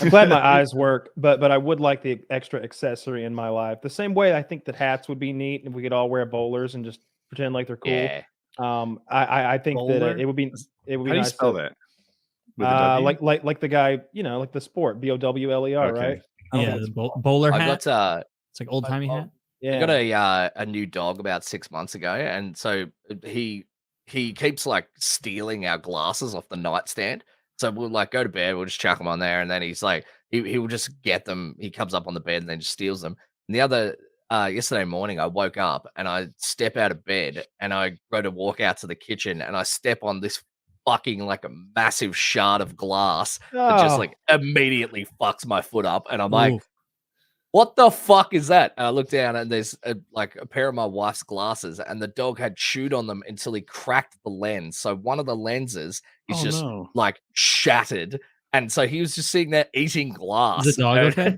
I'm glad my eyes work, but I would like the extra accessory in my life. The same way I think that hats would be neat if we could all wear bowlers and just pretend like they're cool. Yeah. I think that Bowler? it would be How do you nice spell to that? With a W? like the guy, like the sport, BOWLER, Okay. right? Yeah, the bowler I hat. got It's like old timey hat. I got a new dog about 6 months ago, and so he keeps like stealing our glasses off the nightstand. So we'll like go to bed, we'll just chuck them on there, and then he's like he will just get them. He comes up on the bed and then just steals them. And the other yesterday morning, I woke up and I step out of bed and I go to walk out to the kitchen and I step on this fucking like a massive shard of glass that just like immediately fucks my foot up, and I'm like, what the fuck is that? And I look down and there's like a pair of my wife's glasses, and the dog had chewed on them until he cracked the lens. So one of the lenses is like shattered, and so he was just sitting there eating glass. Is the dog okay?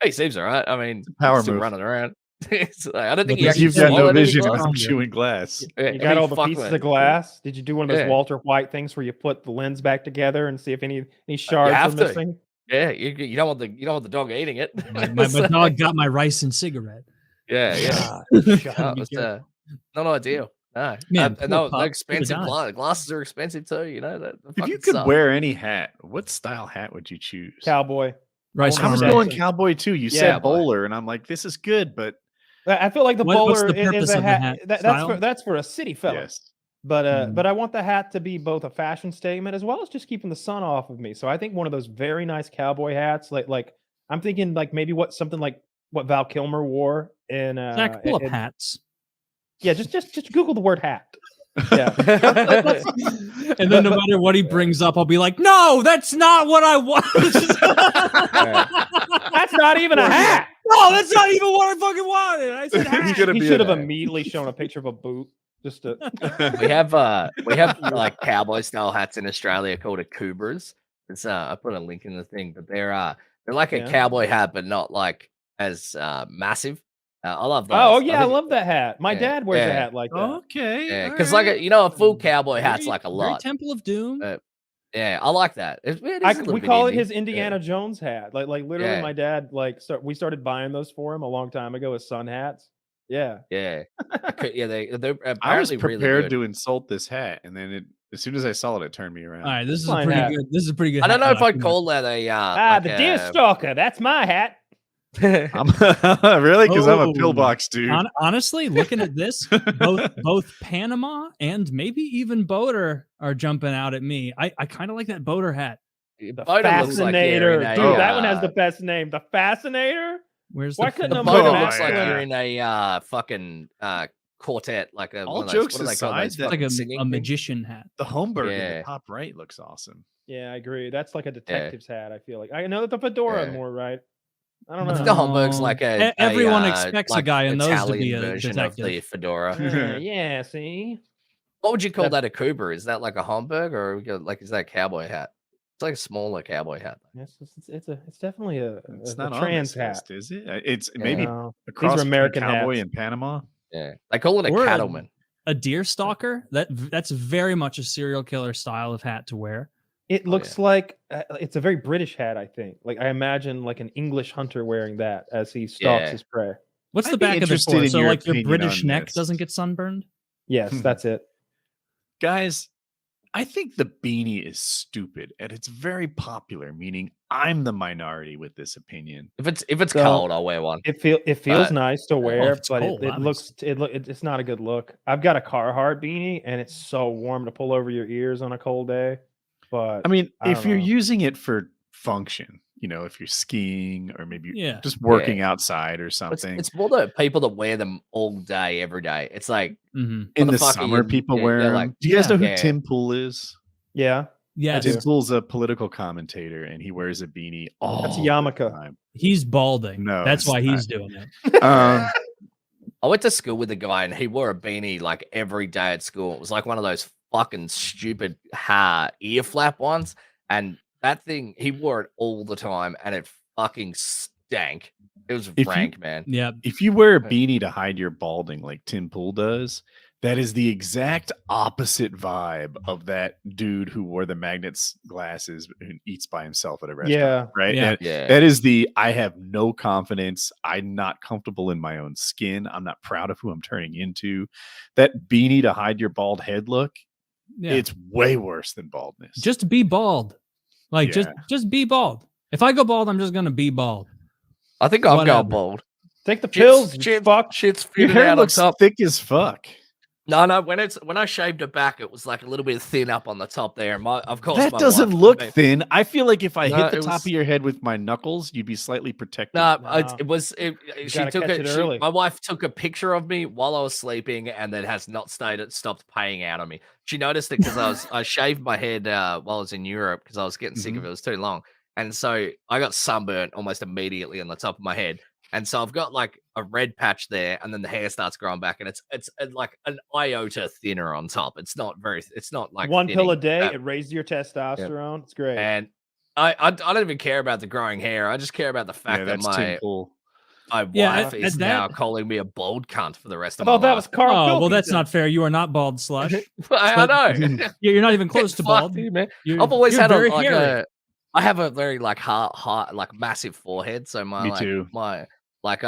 He seems all right. I mean, power still move. running around. I don't think he actually You've got no swallowed any vision glass. when I'm chewing glass. You got all the pieces of glass. Did you do one of those Walter White things where you put the lens back together and see if any shards are missing? Yeah, you don't want the dog eating it. My dog got my rice and cigarette. Yeah. Not ideal. No, man, and no expensive glasses are expensive too. You know that. If you could wear any hat, what style hat would you choose? Cowboy. Rice. I was going cowboy too. You said bowler, and I'm like, this is good, but I feel like the bowler is a hat. That's for a city fella. Yes. But I want the hat to be both a fashion statement as well as just keeping the sun off of me. So I think one of those very nice cowboy hats, like I'm thinking like maybe something like what Val Kilmer wore in Zach, pull up hats. Yeah, just Google the word hat. Yeah. And then no matter what he brings up, I'll be like, no, that's not what I want. That's not even a hat. No, that's not even what I fucking wanted. I said hat. He should have immediately shown a picture of a boot. Just to we have like cowboy style hats in Australia called a Kubras. It's I put a link in the thing, but they're like a cowboy hat, but not like as massive. I love those. Oh yeah, I love that hat. My dad wears a hat like that. Okay, yeah, because like a full cowboy hat's like a lot. Temple of Doom. Yeah, I like that. We call it his Indiana Jones hat. Like literally, my dad we started buying those for him a long time ago as sun hats. Yeah. They're apparently I was prepared really good. to insult this hat, and then as soon as I saw it, it turned me around. All right, this is pretty good. This is a pretty good. I don't know if I'd call that a the deer stalker. That's my hat. Really? Because I'm a pillbox dude. Honestly, looking at this, both Panama and maybe even Boater are jumping out at me. I kind of like that Boater hat. The Fascinator. Dude, that one has the best name. The Fascinator. Where's Why the couldn't a Boater looks like you're in a fucking quartet, like a all jokes aside, that's like a magician hat. The Homburg in the top right looks awesome. Yeah, I agree. That's like a detective's hat. I feel like I know that the fedora is more right. I don't know. The Homburg's like everyone expects like a guy in those Italian to be a version detective. of the fedora. Yeah, see. What would you call that a Cooper? Is that like a Homburg or is that a cowboy hat? It's like a smaller cowboy hat. Yes, it's definitely it's not trans hat, hat, is it? It's maybe a cross American cowboy hats. in Panama. Yeah, they call it a cattleman. A deer stalker. That's very much a serial killer style of hat to wear. It looks like it's a very British hat. I think. Like I imagine like an English hunter wearing that as he stalks his prey. What's the back of the for? So like your British neck doesn't get sunburned. Yes, that's it. Guys, I think the beanie is stupid and it's very popular, meaning I'm the minority with this opinion. If it's cold, I'll wear one. It feels nice to wear, but it's not a good look. I've got a Carhartt beanie and it's so warm to pull over your ears on a cold day. But I mean, if you're using it for function, if you're skiing or maybe just working outside or something. It's more the people that wear them all day, every day. It's like in the summer, people wear them. Like, do you guys know who Tim Pool is? Yeah. Yeah. Tim Pool's a political commentator and he wears a beanie all That's a yarmulke. the time. He's balding. No, that's why he's doing it. I went to school with a guy and he wore a beanie like every day at school. It was like one of those fucking stupid ear flap ones. And that thing, he wore it all the time and it fucking stank. It was rank, man. Yeah. If you wear a beanie to hide your balding like Tim Pool does, That is the exact opposite vibe of that dude who wore the magnets glasses and eats by himself at a restaurant. Yeah. Right. Yeah. That is the I have no confidence. I'm not comfortable in my own skin. I'm not proud of who I'm turning into. That beanie to hide your bald head look. Yeah. It's way worse than baldness. Just be bald. Like Yeah. just be bald. If I go bald, I'm just gonna be bald. I think I'm Whatever. going bald. Take the pills. Shit, Fuck. shit's Your fitted hair out on looks top. thick as fuck. No, when I shaved it back, it was like a little bit thin up on the top there. Of course, That my doesn't wife- look thin. I feel like if I No, hit the it top was- of your head with my knuckles, you'd be slightly protected. No, No. it was. She gotta took catch it. it early. My wife took a picture of me while I was sleeping, and then has not stopped paying out on me. She noticed it because I shaved my head while I was in Europe because I was getting sick of it. It was too long, and so I got sunburnt almost immediately on the top of my head. And so I've got like a red patch there, and then the hair starts growing back, and it's like an iota thinner on top. It's not like One pill a thinning. day, it raises your testosterone. It's great. And I don't even care about the growing hair. I just care about the fact Yeah, that that's Tim Pool. my Yeah, wife at is that- now calling me a bald cunt for the rest I of my thought that life. was Carl. Oh, well, that's Pilkington. not fair. You are not bald, Slush. I know. You're not even close to Fuck bald. you, man. You're- I've always you're had very like hairy. I have a very like hard like massive forehead. So my Me like, too. my like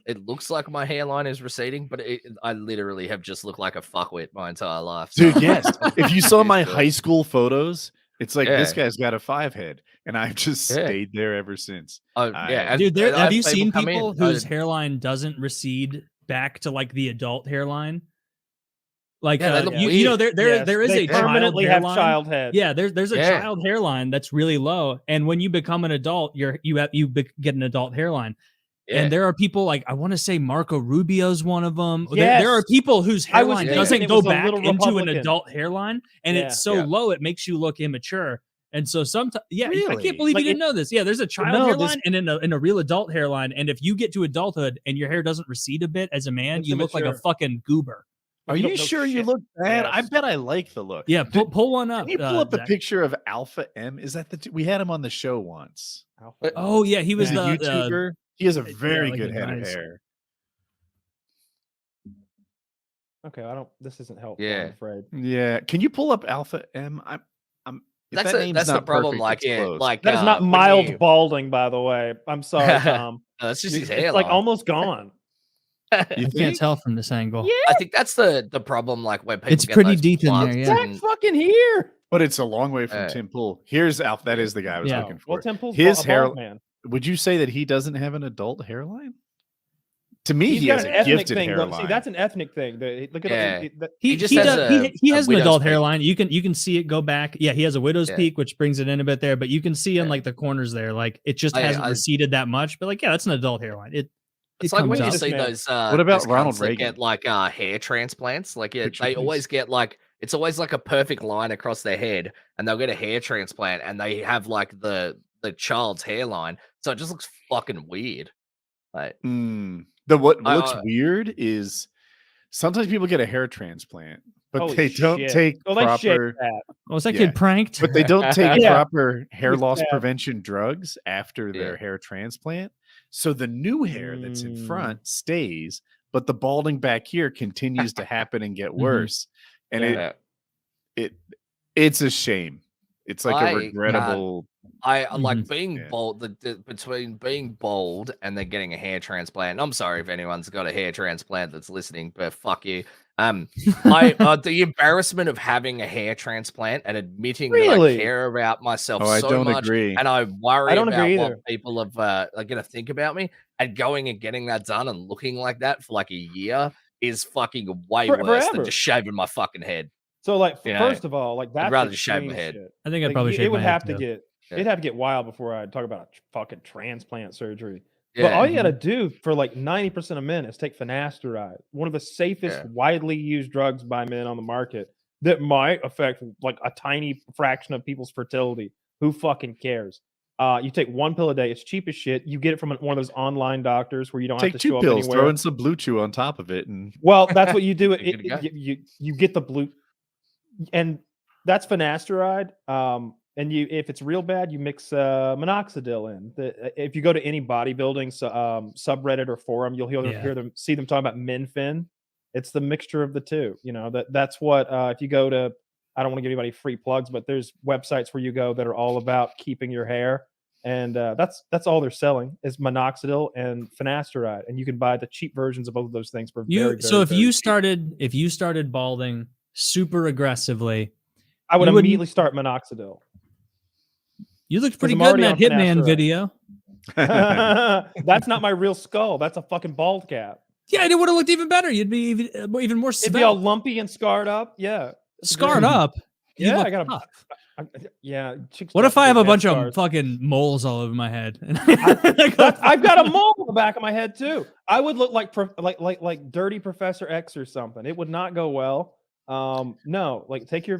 it looks like my hairline is receding, but I literally have just looked like a fuckwit my entire life. So Dude, yes. If you saw my Used to it. high school photos, it's like this Yeah. guy's got a 5 head, and I've just Yeah. stayed there ever since. Oh, yeah, Dude, and have I you have seen come in, people whose hairline doesn't recede back to like the adult hairline? Like Yeah, they look you know, weird. there is they a child permanently have hairline. child head. Yeah, there's a Yeah. child hairline that's really low, and when you become an adult, you get an adult hairline. Yeah. And there are people like I want to say Marco Rubio's one of them. There are Yes. people whose I was hairline thinking doesn't it go was a back little into an Republican. adult hairline, and Yeah. it's so Yeah. low it makes you look immature. And so sometimes, I Really? can't believe Like you didn't know this. Yeah, there's a child no, hairline and in a real adult hairline. And if you get to adulthood and your hair doesn't recede a bit as a man, It's you look like a immature. fucking goober. Are You you don't know sure you shit. look bad? I Yes. bet I like the look. Yeah, pull one up. Can you pull up a Zach. picture of Alpha M? Is that we had him on the show once? Oh yeah, he was He's a the YouTuber. He has a very like good a head of nice- hair. Okay, this isn't helpful. Yeah. I'm afraid. Yeah. Can you pull up Alpha M? If That's that name's that's the not problem. perfect, Like it's yeah, close. like That is not when mild you- balding, by the way. I'm sorry, Tom. No, it's just his It's hair. like almost gone. You I can't think? tell from this angle. I think that's the problem. Like when people It's get pretty those deep in there, plugs yeah. Zach and- fucking here. But it's a long way from Uh, Tim Pool. Here's Alpha. That is the guy I was Yeah. looking for. Well, Temple's His a hair- bald man. Would you say that he doesn't have an adult hairline? To me, He's he got has an a ethnic gifted thing. Though. hairline. See, that's an ethnic thing. Look at Yeah. it. He just he has does, a he has an widow's adult peak. hairline. You can see it go back. Yeah, he has a widow's Yeah. peak, which brings it in a bit there. But you can see in Yeah. like the corners there, like it just I- hasn't I- receded that much. But like, yeah, that's an adult hairline. It's It like comes when you up. This see man. those. What about those Ronald cunts that Reagan? get like hair transplants? Like Picture, they please. always get like it's always like a perfect line across their head, and they'll get a hair transplant, and they have like the child's hairline, so it just looks fucking weird. Like What I- looks weird is sometimes people get a hair transplant, but Holy they don't shit. take Oh, they shave proper. that. Was that Yeah. kid pranked? But they don't take Yeah. proper hair It's loss bad. prevention drugs after their Yeah. hair transplant. So the new hair that's in front stays, but the balding back here continues to happen and get worse. And yeah. it's a shame. It's like I a can't- regrettable. I like being Yeah. bald. Between being bald and then getting a hair transplant. And I'm sorry if anyone's got a hair transplant that's listening, but fuck you. The embarrassment of having a hair transplant and admitting that Really? I care about myself I so don't much, agree. and I worry I don't about agree what either. people are gonna think about me, and going and getting that done and looking like that for like a year is fucking way worse Forever. than just shaving my fucking head. So, like, You know, first of all, like that's rather just shave my extreme head. shit. I think I'd Like, probably it shave would my head have to too. get. Yeah. It'd have to get wild before I talk about a fucking transplant surgery. But Yeah. all you got to do for like 90% of men is take finasteride, one of the safest, Yeah. widely used drugs by men on the market that might affect like a tiny fraction of people's fertility. Who fucking cares? You take one pill a day. It's cheap as shit. You get it from one of those online doctors where you don't Take have to show 2 up pills, anywhere. throw in some Blue Chew on top of it, and Well, that's what you do. You're good to go. You get the blue, and that's finasteride. And if it's real bad, you mix minoxidil in. If you go to any bodybuilding subreddit or forum, you'll see them talking about Minfin. It's the mixture of the two. You know, that's what if you go to, I don't want to give anybody free plugs, but there's websites where you go that are all about keeping your hair. And that's all they're selling is minoxidil and finasteride, and you can buy the cheap versions of both of those things for So if you cheap. started balding super aggressively, I would you immediately start minoxidil. You looked pretty I'm good in already that on Hitman finasteride. video. That's not my real skull. That's a fucking bald cap. Yeah, it would have looked even better. You'd be even more It'd be all svelte. lumpy and scarred up. Yeah, Scarred up. You Yeah, look I got tough. yeah. chicks What got if I have big a head bunch scars. of fucking moles all over my head? I've got a mole on the back of my head too. I would look like dirty Professor X or something. It would not go well. No, like take your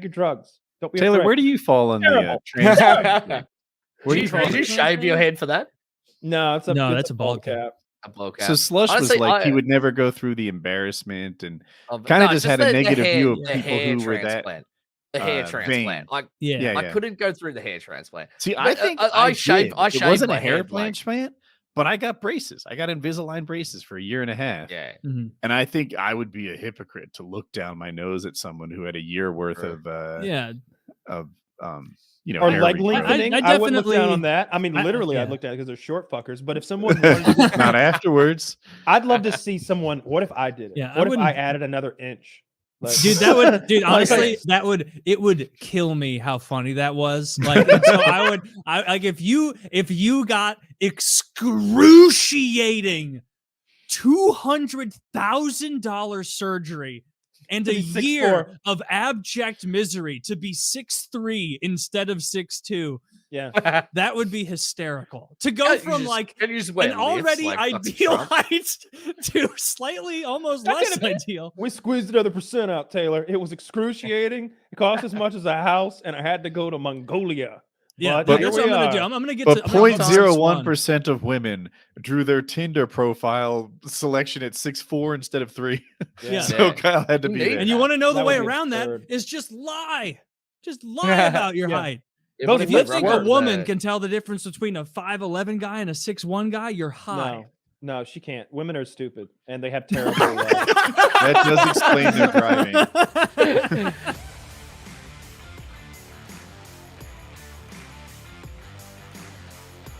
drugs. Don't be Taylor, afraid. where do you fall on the Terrible. transplant? Where do you Did you shave your head for that? No, it's that's a bald cap. A blow cap. So Slush Honestly, was like he would never go through the embarrassment and of- kind of no, just had a the negative hair- view of the people hair who were that. transplant. The hair vain. transplant. Like, Yeah. I couldn't go through the hair transplant. See, But, I think I shaved. did. I It shaved wasn't my a hair head, like- transplant, but I got braces. I got Invisalign braces for a year and a half. Yeah. Mhm. And I think I would be a hypocrite to look down my nose at someone who had a year worth Sure. of Yeah. Or hair leg regrowth. lengthening. I I wouldn't look down definitely- on that. I mean, literally, yeah. I'd look at it because they're short fuckers. But if someone wanted to, Not afterwards. I'd love to see someone. What if I did it? Yeah, I what if I wouldn't- added another inch? Like- Dude, that would, dude, Like- honestly, it would kill me how funny that was. Like, and so like if you got excruciating $200,000 surgery and To a be 6'4". year of abject misery to be 6'3" instead of 6'2", Yeah. that would be hysterical. To go Yeah, you from just- like can you just wear an lifts already like fucking ideal Trump? height to slightly almost That's less gonna ideal. We squeezed another percent out, Taylor. It was excruciating. It cost as much as a house, and I had to go to Mongolia. Yeah, But that's here what I'm we gonna do. are. I'm gonna get But to I'm gonna get to 0.01% of women drew their Tinder profile selection at 6'4" instead of 3. Yeah. So Yeah. Kyle had to You be need there. And you want to know the That way would be around that absurd. is just lie. Just lie about your Yeah. height. Yeah, Those but If if you lips you think rub a woman the- can tell the difference between a 5'11" guy and a 6'1" guy, you're high. No, she can't. Women are stupid, and they have terrible. That does explain their driving.